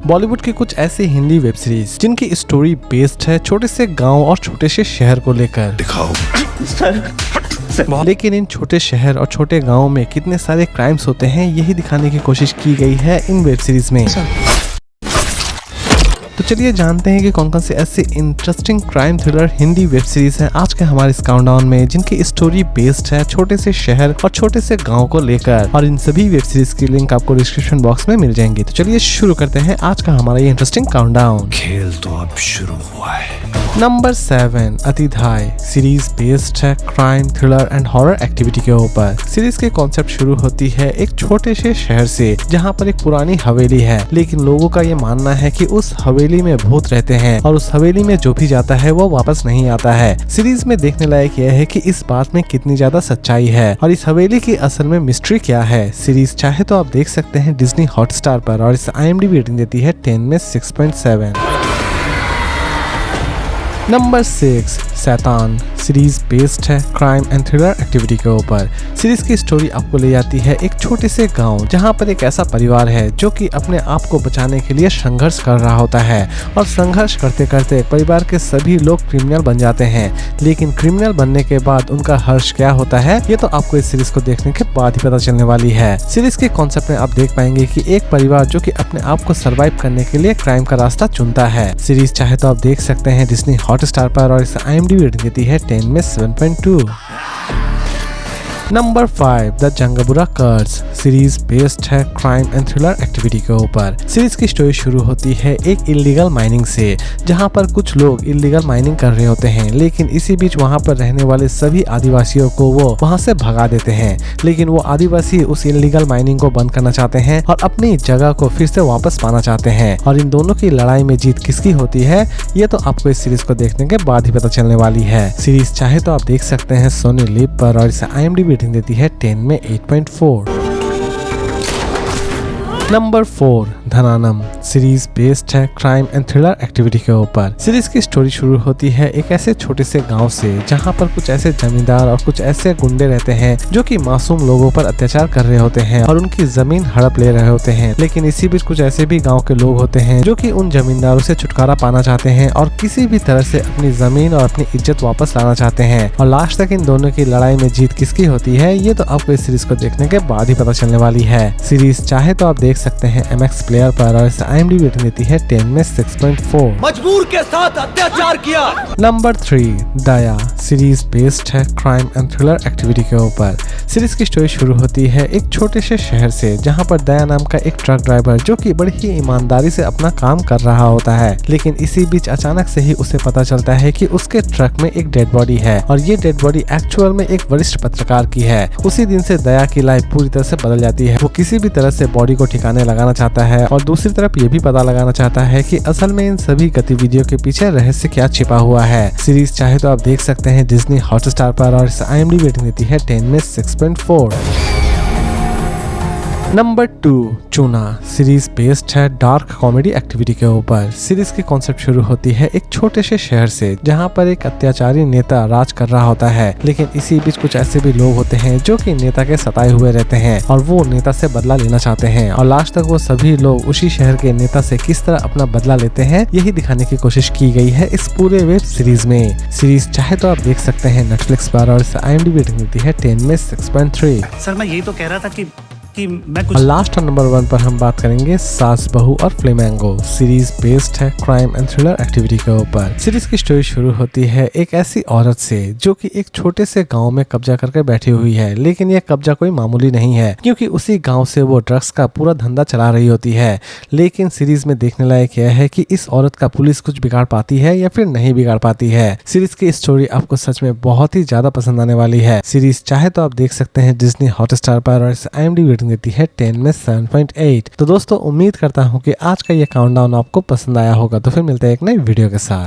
बॉलीवुड की कुछ ऐसी हिंदी वेब सीरीज जिनकी स्टोरी बेस्ड है छोटे से गांव और छोटे से शहर को लेकर। दिखाओ सर। लेकिन इन छोटे शहर और छोटे गांव में कितने सारे क्राइम्स होते हैं यही दिखाने की कोशिश की गई है इन वेब सीरीज में। तो चलिए जानते हैं कि कौन कौन से ऐसे interesting crime thriller Hindi web series हैं आज के हमारे इस काउंटडाउन में, जिनकी स्टोरी बेस्ड है छोटे से शहर और छोटे से गांव को लेकर। और इन सभी वेब सीरीज की लिंक आपको डिस्क्रिप्शन बॉक्स में मिल जाएंगी। तो चलिए शुरू करते हैं आज का हमारा ये इंटरेस्टिंग काउंटडाउन। खेल तो अब शुरू हुआ है। नंबर 7 अतिधाय सीरीज बेस्ड है crime thriller and horror activity के ऊपर। सीरीज के कॉन्सेप्ट शुरू होती है एक छोटे से शहर से जहां पर एक पुरानी हवेली है, लेकिन लोगों का ये मानना है कि उस हवेली में भूत रहते हैं और उस हवेली में जो भी जाता है वो वापस नहीं आता है। सीरीज में देखने लायक यह है कि इस बात में कितनी ज्यादा सच्चाई है और इस हवेली की असल में मिस्ट्री क्या है। सीरीज चाहे तो आप देख सकते हैं डिज्नी हॉटस्टार पर और इस IMDb रेटिंग देती है 10 में 6.7। नंबर 6 शैतान सीरीज बेस्ड है क्राइम एंड थ्रिलर एक्टिविटी के ऊपर। सीरीज की स्टोरी आपको ले जाती है एक छोटे से गांव जहां पर एक ऐसा परिवार है जो कि अपने आप को बचाने के लिए संघर्ष कर रहा होता है और संघर्ष करते करते परिवार के सभी लोग क्रिमिनल बन जाते हैं। लेकिन क्रिमिनल बनने के बाद उनका हर्ष क्या होता है ये तो आपको इस सीरीज को देखने के बाद ही पता चलने वाली है। सीरीज के कॉन्सेप्ट में आप देख पाएंगे कि एक परिवार जो कि अपने आप को सर्वाइव करने के लिए क्राइम का रास्ता चुनता है। सीरीज चाहे तो आप देख सकते हैं डिज्नी हॉटस्टार पर और इस IMDb रेटिंग देती है 10 में 7.2। Number 5 the Jengaburu curse series based है क्राइम एंड थ्रिलर एक्टिविटी के ऊपर। सीरीज की स्टोरी शुरू होती है एक इल्लीगल माइनिंग से जहां पर कुछ लोग इल्लीगल माइनिंग कर रहे होते हैं, लेकिन इसी बीच वहां पर रहने वाले सभी आदिवासियों को वो वहां से भगा देते हैं। लेकिन वो आदिवासी उस इल्लीगल माइनिंग को बंद करना चाहते हैं और अपनी जगह को फिर से वापस पाना चाहते हैं। और इन दोनों की लड़ाई में जीत किसकी होती है ये तो आपको इस सीरीज को देखने के बाद ही पता चलने वाली है। सीरीज चाहे तो आप देख सकते हैं सोनी लिव पर और इसे IMDb रेटिंग देती है 10 में 8.4। नंबर 4 धनानम सीरीज बेस्ड है क्राइम एंड थ्रिलर एक्टिविटी के ऊपर। सीरीज की स्टोरी शुरू होती है एक ऐसे छोटे से गांव से जहां पर कुछ ऐसे जमींदार और कुछ ऐसे गुंडे रहते हैं जो कि मासूम लोगों पर अत्याचार कर रहे होते हैं और उनकी जमीन हड़प ले रहे होते हैं। लेकिन इसी बीच कुछ ऐसे भी गांव के लोग होते हैं जो कि उन जमींदारों से छुटकारा पाना चाहते हैं और किसी भी तरह से अपनी जमीन और अपनी इज्जत वापस लाना चाहते हैं। और लास्ट तक इन दोनों की लड़ाई में जीत किसकी होती है ये तो आपको इस सीरीज को देखने के बाद ही पता चलने वाली है। सीरीज चाहे तो आप देख सकते हैं MX प्लेयर पर और इसे IMDb रेटिंग देती है 10 में 6.4। मजबूर के साथ अत्याचार किया। नंबर 3 दया सीरीज बेस्ड है क्राइम एंड थ्रिलर एक्टिविटी के ऊपर। सीरीज की स्टोरी शुरू होती है एक छोटे से शहर से जहां पर दया नाम का एक ट्रक ड्राइवर जो कि बड़ी ही ईमानदारी से अपना काम कर रहा होता है। लेकिन इसी बीच अचानक से ही उसे पता चलता है कि उसके ट्रक में एक डेड बॉडी है और ये डेड बॉडी एक्चुअल में एक वरिष्ठ पत्रकार की है। उसी दिन से दया की लाइफ पूरी तरह से बदल जाती है। वो किसी भी तरह से बॉडी को ठिकाने लगाना चाहता है और दूसरी तरफ ये भी पता लगाना चाहता है कि असल में इन सभी गतिविधियों के पीछे रहस्य क्या छिपा हुआ है। सीरीज चाहे तो आप देख सकते हैं डिज्नी हॉटस्टार पर और इस IMDb रेटिंग देती है 10 में 6.4। नंबर 2 चूना सीरीज बेस्ड है डार्क कॉमेडी एक्टिविटी के ऊपर। सीरीज की कॉन्सेप्ट शुरू होती है एक छोटे से शहर से जहां पर एक अत्याचारी नेता राज कर रहा होता है। लेकिन इसी बीच कुछ ऐसे भी लोग होते हैं जो कि नेता के सताए हुए रहते हैं और वो नेता से बदला लेना चाहते हैं। और लास्ट तक वो सभी लोग उसी शहर के नेता से किस तरह अपना बदला लेते हैं यही दिखाने की कोशिश की गई है इस पूरे वेब सीरीज में। सीरीज चाहे तो आप देख सकते हैं नेटफ्लिक्स पर और इसे IMDb रेटिंग देती है 10 में 6.3। सर मैं यही तो कह रहा था कि मैं कुछ। और लास्ट और नंबर 1 पर हम बात करेंगे सास बहू और फ्लेमेंगो सीरीज बेस्ड है क्राइम एंड थ्रिलर एक्टिविटी के ऊपर। सीरीज की स्टोरी शुरू होती है एक ऐसी औरत से जो कि एक छोटे से गांव में कब्जा करके बैठी हुई है। लेकिन यह कब्जा कोई मामूली नहीं है क्योंकि उसी गांव से वो ड्रग्स का पूरा धंधा चला रही होती है। लेकिन सीरीज में देखने लायक यह है कि इस औरत का पुलिस कुछ बिगाड़ पाती है या फिर नहीं बिगाड़ पाती है। सीरीज की स्टोरी आपको सच में बहुत ही ज्यादा पसंद आने वाली है। सीरीज चाहे तो आप देख सकते हैं डिज्नी हॉटस्टार पर और इस IMDb रेटिंग देती है 10 में 7.8। तो दोस्तों उम्मीद करता हूँ कि आज का ये काउंटडाउन आपको पसंद आया होगा। तो फिर मिलते हैं एक नई वीडियो के साथ।